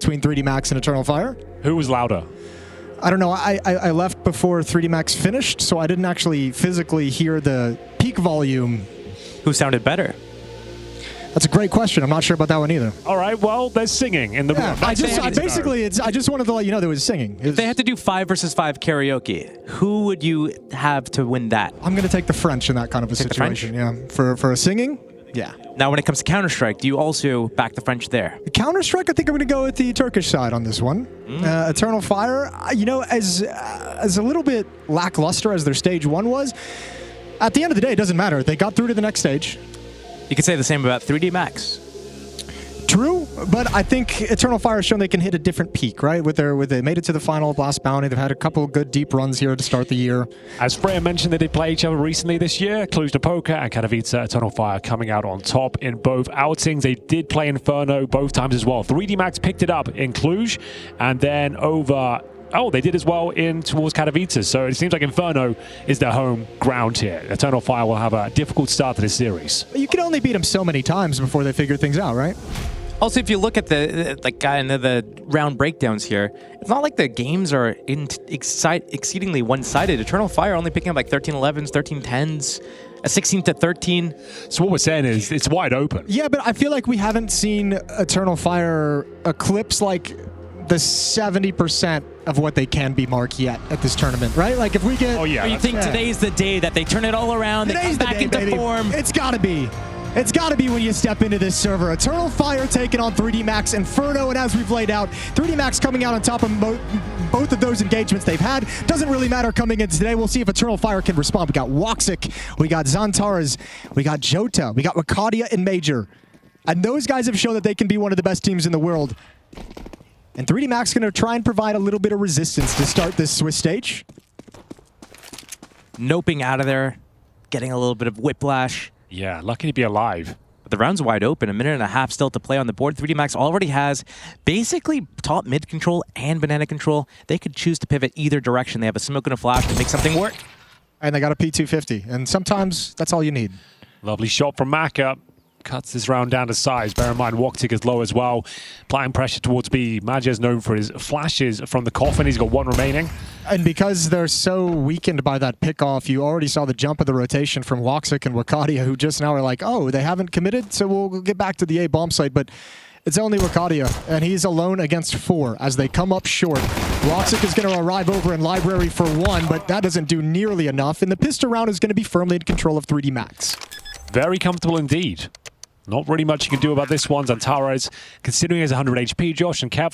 between 3D Max and Eternal Fire. Who was louder? I don't know. I left before 3D Max finished, so I didn't actually physically hear the peak volume. Who sounded better? That's a great question. I'm not sure about that one either. All right, well, there's singing in the room. I just wanted to let you know there was singing. If they had to do 5 versus 5 karaoke, who would you have to win that? I'm going to take the French in that kind of a situation. Yeah, for a singing. Yeah. Now, when it comes to Counter-Strike, do you also back the French there? Counter-Strike, I think I'm going to go with the Turkish side on this one. Eternal Fire, you know, as a little bit lackluster as their stage 1 was, at the end of the day, it doesn't matter. They got through to the next stage. You could say the same about 3D Max. True, but I think Eternal Fire has shown they can hit a different peak, right? They made it to the final of Last Bounty. They've had a couple of good deep runs here to start the year. As Freya mentioned, they did play each other recently this year. Cluj-Napoca and Katowice, Eternal Fire coming out on top in both outings. They did play Inferno both times as well. 3D Max picked it up in Cluj and then over... Oh, they did as well in towards Katowice, so it seems like Inferno is their home ground here. Eternal Fire will have a difficult start to this series. You can only beat them so many times before they figure things out, right? Also, if you look at the round breakdowns here, it's not like the games are exceedingly one-sided. Eternal Fire only picking up like 13-11s, 13-10s, a 16-13. So what we're saying is it's wide open. Yeah, but I feel like we haven't seen Eternal Fire eclipse like the 70% of what they can be mark yet at this tournament, right? Like if we get... Oh yeah. You think today's the day that they turn it all around, they come back into form? It's gotta be. It's got to be when you step into this server. Eternal Fire taking on 3D Max, Inferno, and as we've laid out, 3D Max coming out on top of both of those engagements they've had. Doesn't really matter coming in today. We'll see if Eternal Fire can respond. We got Woxic, we got Xantares, we got Jota, we got Wakadia in Major. And those guys have shown that they can be one of the best teams in the world. And 3D Max going to try and provide a little bit of resistance to start this Swiss stage. Noping out of there, getting a little bit of whiplash. Yeah, lucky to be alive. But the round's wide open, a minute and a half still to play on the board. 3D Max already has basically top mid control and banana control. They could choose to pivot either direction. They have a smoke and a flash to make something work. And they got a P250, and sometimes that's all you need. Lovely shot from Maka. Cuts this round down to size. Bear in mind, Woxic is low as well. Applying pressure towards B. Maja is known for his flashes from the coffin. He's got 1 remaining. And because they're so weakened by that pick-off, you already saw the jump of the rotation from Woxic and Wakadia, who just now are like, oh, they haven't committed, so we'll get back to the A bomb site. But it's only Wakadia, and he's alone against 4 as they come up short. Woxic is going to arrive over in Library for 1, but that doesn't do nearly enough. And the pistol round is going to be firmly in control of 3D Max. Very comfortable indeed. Not really much you can do about this one. Xantares, considering he has 100 HP, Josh, and Kevlar.